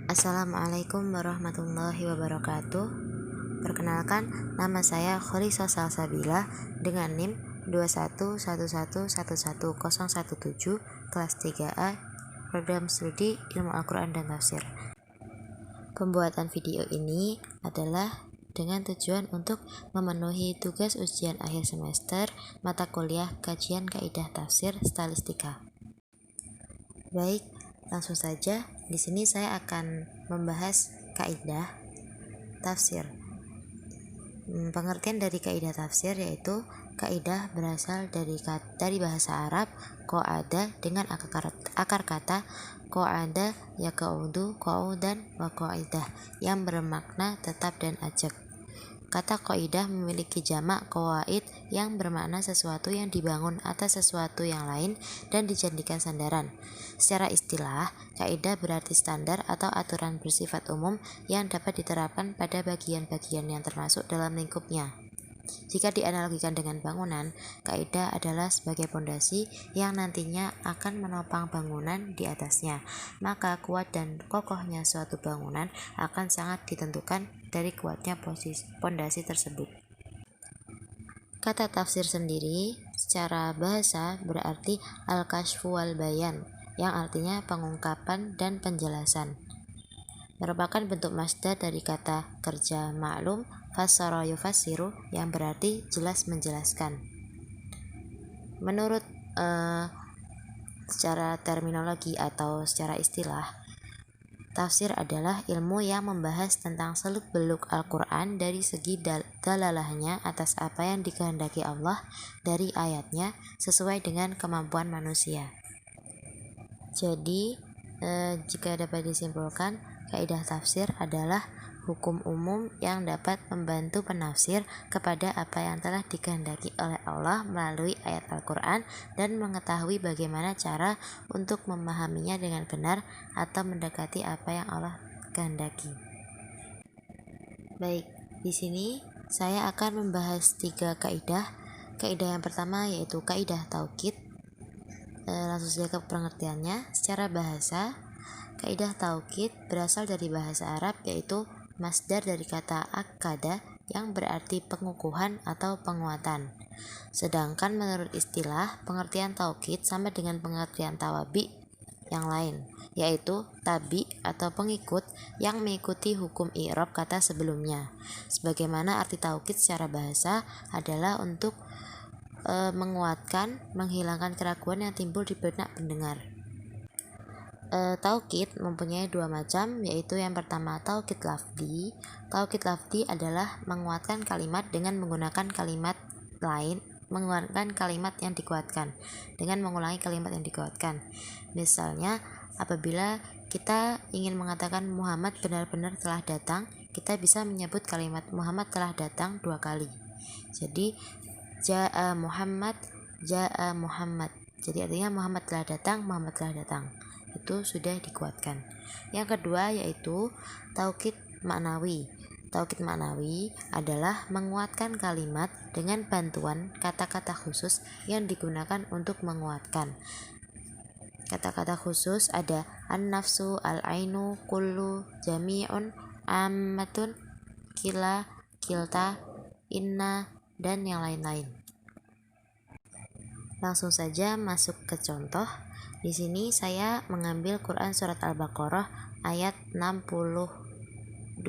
Assalamualaikum warahmatullahi wabarakatuh. Perkenalkan, nama saya Kholisah Salsabila dengan NIM 211111017 kelas 3A, program studi Ilmu Al-Quran dan Tafsir. Pembuatan video ini adalah dengan tujuan untuk memenuhi tugas ujian akhir semester mata kuliah kajian kaidah tafsir Stylistika. Baik, langsung saja. Di sini saya akan membahas kaidah tafsir. Pengertian dari kaidah tafsir yaitu kaidah berasal dari bahasa Arab qa'ada dengan akar kata qa'ada yaqa'udu qu'udan wa qa'idah yang bermakna tetap dan ajak. Kata qaidah memiliki jamak qawaid yang bermakna sesuatu yang dibangun atas sesuatu yang lain dan dijadikan sandaran. Secara istilah, kaidah berarti standar atau aturan bersifat umum yang dapat diterapkan pada bagian-bagian yang termasuk dalam lingkupnya. Jika dianalogikan dengan bangunan, kaidah adalah sebagai pondasi yang nantinya akan menopang bangunan di atasnya. Maka kuat dan kokohnya suatu bangunan akan sangat ditentukan dari kuatnya pondasi tersebut. Kata tafsir sendiri secara bahasa berarti al-kashfu wal bayan, yang artinya pengungkapan dan penjelasan. Merupakan bentuk masdar dari kata kerja maklum fassara yufassiru yang berarti jelas menjelaskan. Menurut secara terminologi atau secara istilah, tafsir adalah ilmu yang membahas tentang seluk-beluk Al-Quran dari segi dalalahnya atas apa yang dikehendaki Allah dari ayatnya sesuai dengan kemampuan manusia. Jadi, jika dapat disimpulkan, kaidah tafsir adalah hukum umum yang dapat membantu penafsir kepada apa yang telah dikehendaki oleh Allah melalui ayat Al-Quran dan mengetahui bagaimana cara untuk memahaminya dengan benar atau mendekati apa yang Allah kehendaki. Baik, di sini saya akan membahas 3 kaidah. Kaidah yang pertama yaitu kaidah taukid. Langsung saja ke pengertiannya. Secara bahasa, kaidah taukid berasal dari bahasa Arab yaitu masdar dari kata akada yang berarti pengukuhan atau penguatan. Sedangkan menurut istilah, pengertian taukid sama dengan pengertian tawabi yang lain, yaitu tabi atau pengikut yang mengikuti hukum i'rab kata sebelumnya. Sebagaimana arti taukid secara bahasa adalah untuk menguatkan, menghilangkan keraguan yang timbul di benak pendengar. Taukid mempunyai 2 macam, yaitu yang pertama taukid lafzi. Taukid lafzi adalah menguatkan kalimat dengan menggunakan kalimat lain, menguatkan kalimat yang dikuatkan dengan mengulangi kalimat yang dikuatkan. Misalnya, apabila kita ingin mengatakan Muhammad benar-benar telah datang, kita bisa menyebut kalimat Muhammad telah datang 2 kali. Jadi, ja'a Muhammad, ja'a Muhammad. Jadi artinya Muhammad telah datang, Muhammad telah datang. Itu sudah dikuatkan. Yang kedua yaitu taukid maknawi. Taukid maknawi adalah menguatkan kalimat dengan bantuan kata-kata khusus yang digunakan untuk menguatkan. Kata-kata khusus ada an-nafsu, al-ainu, kullu, jami'un, ammatun, kila, kilta, inna, dan yang lain-lain. Langsung saja masuk ke contoh. Di sini saya mengambil Quran surat Al-Baqarah ayat 61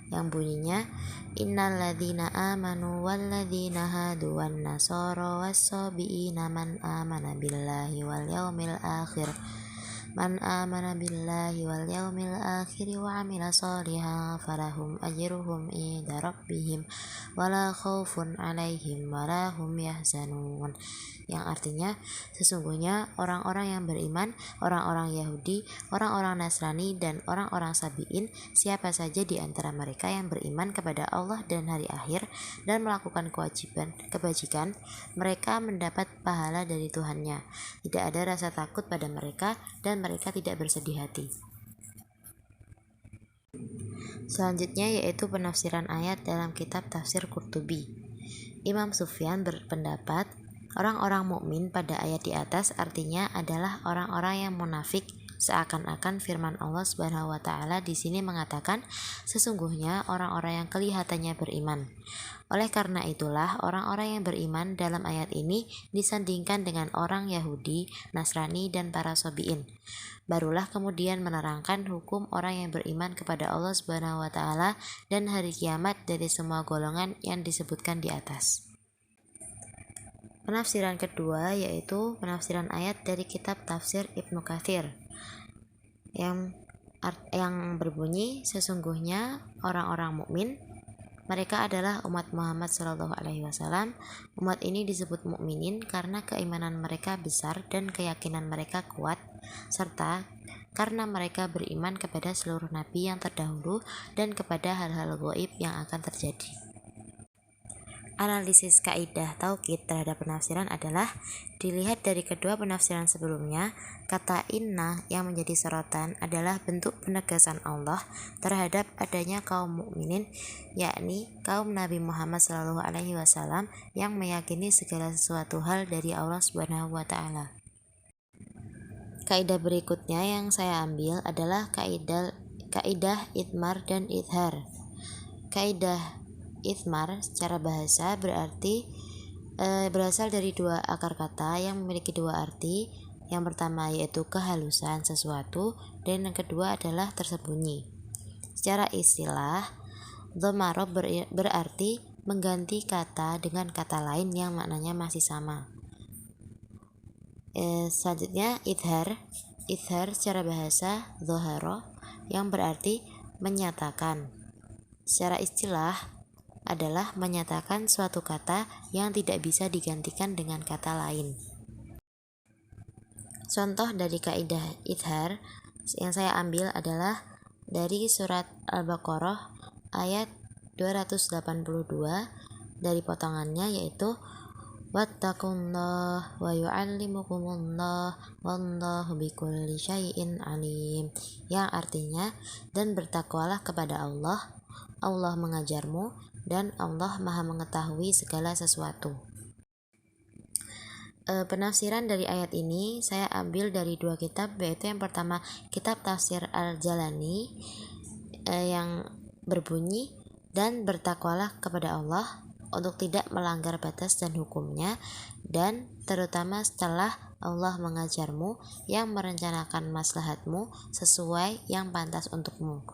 yang bunyinya innalladzina amanu walladzina hadu wan nasara was-sabiina man amana billahi wal yaumil akhir Man amana billahi wal yaumil akhir wa amila shalihan falahum ajruhum inda rabbihim wala khaufun alaihim wala hum yahzanun. Yang artinya, sesungguhnya orang-orang yang beriman, orang-orang Yahudi, orang-orang Nasrani, dan orang-orang Sabi'in, siapa saja di antara mereka yang beriman kepada Allah dan hari akhir dan melakukan kebajikan, mereka mendapat pahala dari Tuhannya. Tidak ada rasa takut pada mereka dan mereka tidak bersedih hati. Selanjutnya yaitu penafsiran ayat dalam kitab Tafsir Qurtubi. Imam Sufyan berpendapat orang-orang mukmin pada ayat di atas artinya adalah orang-orang yang munafik Seakan-akan firman Allah Subhanahu wa taala di sini mengatakan sesungguhnya orang-orang yang kelihatannya beriman. Oleh karena itulah orang-orang yang beriman dalam ayat ini disandingkan dengan orang Yahudi, Nasrani, dan para Sobiin. Barulah kemudian menerangkan hukum orang yang beriman kepada Allah Subhanahu wa taala dan hari kiamat dari semua golongan yang disebutkan di atas. Penafsiran kedua yaitu penafsiran ayat dari kitab tafsir Ibnu Katsir yang berbunyi sesungguhnya orang-orang mukmin mereka adalah umat Muhammad SAW. Umat ini disebut mukminin karena keimanan mereka besar dan keyakinan mereka kuat, serta karena mereka beriman kepada seluruh nabi yang terdahulu dan kepada hal-hal gaib yang akan terjadi. Analisis kaidah taukid terhadap penafsiran adalah dilihat dari kedua penafsiran sebelumnya. Kata inna yang menjadi sorotan adalah bentuk penegasan Allah terhadap adanya kaum mukminin, yakni kaum Nabi Muhammad SAW yang meyakini segala sesuatu hal dari Allah Subhanahu wa taala. Kaidah berikutnya yang saya ambil adalah kaidah idmar dan idhar. Kaidah idmar secara bahasa berarti berasal dari dua akar kata yang memiliki dua arti. Yang pertama yaitu kehalusan sesuatu dan yang kedua adalah tersembunyi. Secara istilah, dhamara berarti mengganti kata dengan kata lain yang maknanya masih sama. Selanjutnya idhar secara bahasa dhahara yang berarti menyatakan. Secara istilah adalah menyatakan suatu kata yang tidak bisa digantikan dengan kata lain. Contoh dari kaidah idhar yang saya ambil adalah dari surat Al-Baqarah ayat 282 dari potongannya yaitu wattaqullah wa yu'allimukumullah wallahu bikulli syai'in alim, yang artinya dan bertakwalah kepada Allah, Allah mengajarmu dan Allah Maha mengetahui segala sesuatu. Penafsiran dari ayat ini saya ambil dari dua kitab, yaitu yang pertama kitab tafsir Al-Jalani yang berbunyi dan bertakwalah kepada Allah untuk tidak melanggar batas dan hukumnya, dan terutama setelah Allah mengajarmu yang merencanakan maslahatmu sesuai yang pantas untukmu,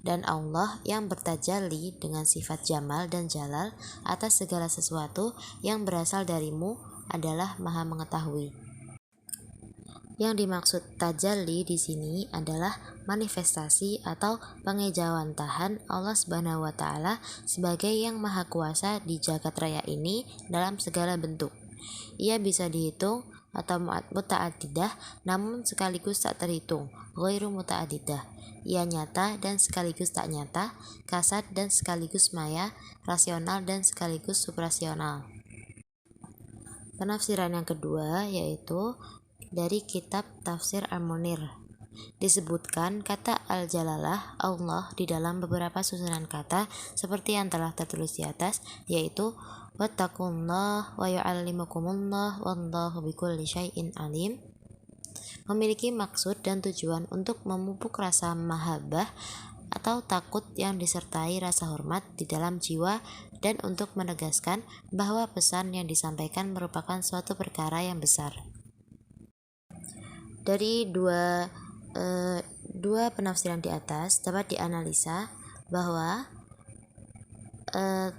dan Allah yang bertajalli dengan sifat jamal dan jalal atas segala sesuatu yang berasal darimu adalah Maha mengetahui. Yang dimaksud tajalli di sini adalah manifestasi atau pengejawantahan Allah Subhanahu wa taala sebagai yang maha kuasa di jagat raya ini dalam segala bentuk. Ia bisa dihitung atau muta'addidah namun sekaligus tak terhitung, ghairu muta'addidah. Ia nyata dan sekaligus tak nyata, kasat dan sekaligus maya, rasional dan sekaligus suprasional. Penafsiran yang kedua yaitu dari kitab tafsir Al-Munir. Disebutkan kata Al-Jalalah Allah di dalam beberapa susunan kata seperti yang telah tertulis di atas, yaitu wattaqullah wa yu'allimukumullah wallahu bikulli syai'in alim, memiliki maksud dan tujuan untuk memupuk rasa mahabbah atau takut yang disertai rasa hormat di dalam jiwa, dan untuk menegaskan bahwa pesan yang disampaikan merupakan suatu perkara yang besar. Dari dua penafsiran di atas dapat dianalisa bahwa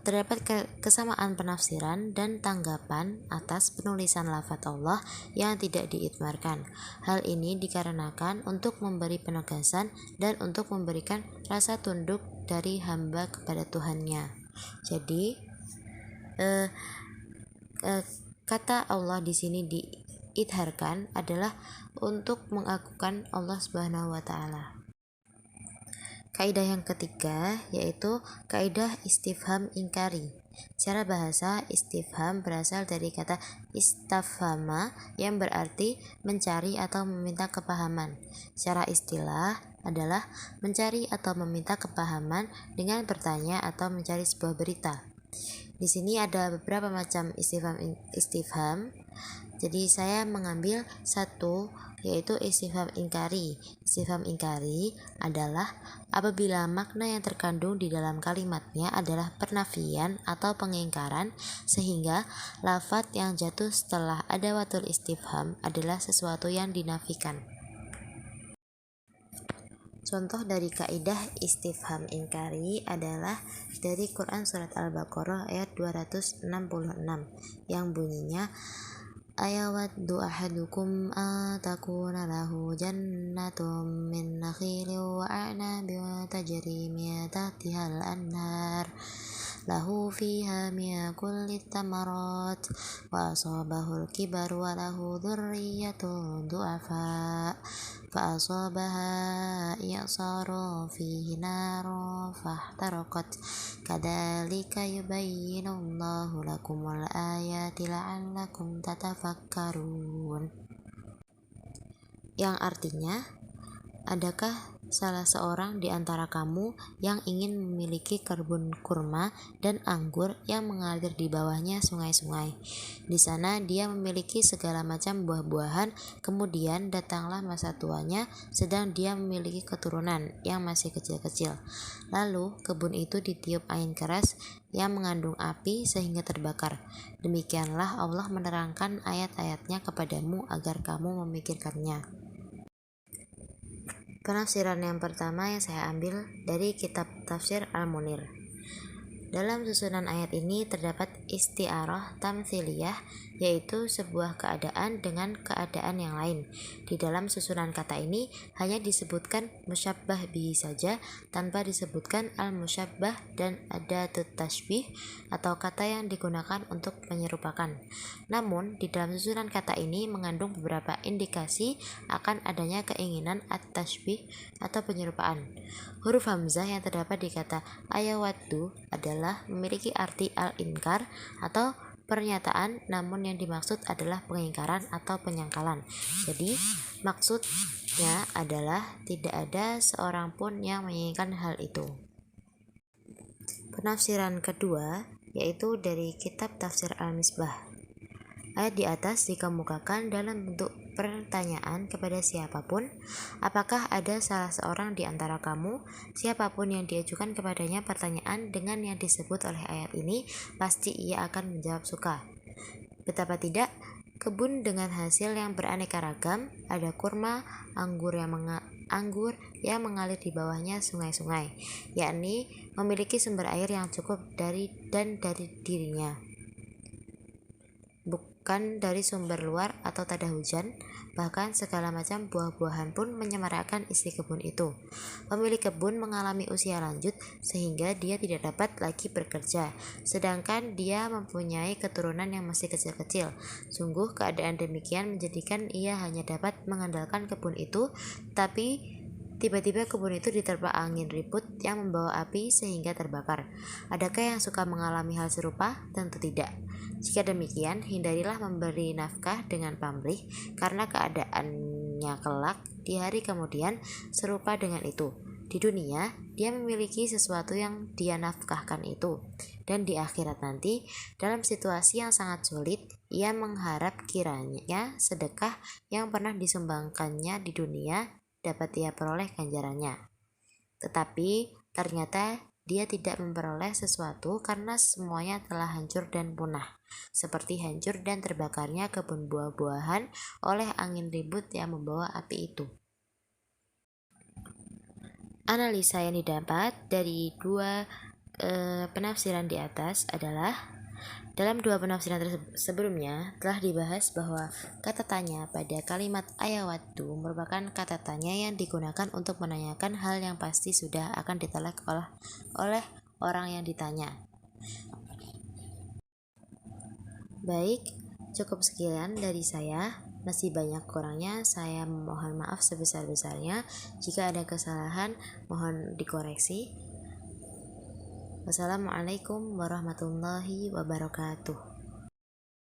terdapat kesamaan penafsiran dan tanggapan atas penulisan lafadz Allah yang tidak diitmarkan. Hal ini dikarenakan untuk memberi penegasan dan untuk memberikan rasa tunduk dari hamba kepada Tuhannya. Jadi kata Allah di sini diidharkan adalah untuk mengagungkan Allah Subhanahu wa taala. Kaidah yang ketiga yaitu kaidah istifham ingkari. Secara bahasa, istifham berasal dari kata istafhama yang berarti mencari atau meminta kepahaman. Secara istilah adalah mencari atau meminta kepahaman dengan bertanya atau mencari sebuah berita. Di sini ada beberapa macam istifham. Jadi saya mengambil satu yaitu istifham ingkari. Istifham ingkari adalah apabila makna yang terkandung di dalam kalimatnya adalah penafian atau pengingkaran, sehingga lafadz yang jatuh setelah adawatul istifham adalah sesuatu yang dinafikan. Contoh dari kaidah istifham ingkari adalah dari Quran Surat Al-Baqarah ayat 266 yang bunyinya ayawaddu ahadukum takuna lahu jannatum min nakhilin wa a'nabin tajri min tahtiha al-anhar lahu fiha min kulli thamarat wa asabahul kibar wa lahu dzurriyyatun du'afa fa asabaha i'sarun fihi narun fahtaraqat kadzalika yubayyinullahu lakumul ayati la'allakum tatafakkarun, yang artinya, adakah salah seorang di antara kamu yang ingin memiliki kebun kurma dan anggur yang mengalir di bawahnya sungai-sungai. Di sana dia memiliki segala macam buah-buahan, kemudian datanglah masa tuanya sedang dia memiliki keturunan yang masih kecil-kecil. Lalu kebun itu ditiup angin keras yang mengandung api sehingga terbakar. Demikianlah Allah menerangkan ayat-ayatnya kepadamu agar kamu memikirkannya. Penafsiran yang pertama yang saya ambil dari kitab tafsir Al-Munir. Dalam susunan ayat ini terdapat isti'arah tamtsiliyah, yaitu sebuah keadaan dengan keadaan yang lain. Di dalam susunan kata ini hanya disebutkan musyabbah bihi saja, tanpa disebutkan al-musyabbah dan adatut tashbih atau kata yang digunakan untuk menyerupakan. Namun, di dalam susunan kata ini mengandung beberapa indikasi akan adanya keinginan at-tashbih atau penyerupaan. Huruf hamzah yang terdapat di kata ayawaddu adalah memiliki arti al-inkar atau pernyataan, namun yang dimaksud adalah pengingkaran atau penyangkalan. Jadi, maksudnya adalah tidak ada seorang pun yang menginginkan hal itu. Penafsiran kedua yaitu dari kitab tafsir Al-Misbah. Ayat di atas dikemukakan dalam bentuk pertanyaan kepada siapapun. Apakah ada salah seorang di antara kamu? Siapapun yang diajukan kepadanya pertanyaan dengan yang disebut oleh ayat ini, pasti ia akan menjawab suka. Betapa tidak, kebun dengan hasil yang beraneka ragam, ada kurma, anggur yang mengalir di bawahnya sungai-sungai, yakni memiliki sumber air yang cukup dari dirinya, bukan dari sumber luar atau tada hujan. Bahkan segala macam buah-buahan pun menyemarakan isi kebun itu. Pemilik kebun mengalami usia lanjut sehingga dia tidak dapat lagi bekerja, sedangkan dia mempunyai keturunan yang masih kecil-kecil. Sungguh keadaan demikian menjadikan ia hanya dapat mengandalkan kebun itu, tapi tiba-tiba kebun itu diterpa angin ribut yang membawa api sehingga terbakar. Adakah yang suka mengalami hal serupa? Tentu tidak. Jika demikian, hindarilah memberi nafkah dengan pamrih, karena keadaannya kelak di hari kemudian serupa dengan itu. Di dunia, dia memiliki sesuatu yang dia nafkahkan itu, dan di akhirat nanti, dalam situasi yang sangat sulit, ia mengharap kiranya sedekah yang pernah disumbangkannya di dunia dapat ia peroleh ganjarannya. Tetapi ternyata dia tidak memperoleh sesuatu karena semuanya telah hancur dan punah, seperti hancur dan terbakarnya kebun buah-buahan oleh angin ribut yang membawa api itu. Analisa yang didapat dari dua penafsiran di atas adalah, dalam dua penafsiran sebelumnya telah dibahas bahwa kata tanya pada kalimat ayawaddu merupakan kata tanya yang digunakan untuk menanyakan hal yang pasti sudah akan ditolak oleh orang yang ditanya. Baik, cukup sekian dari saya. Masih banyak kurangnya, saya mohon maaf sebesar-besarnya. Jika ada kesalahan, mohon dikoreksi. Wassalamualaikum warahmatullahi wabarakatuh.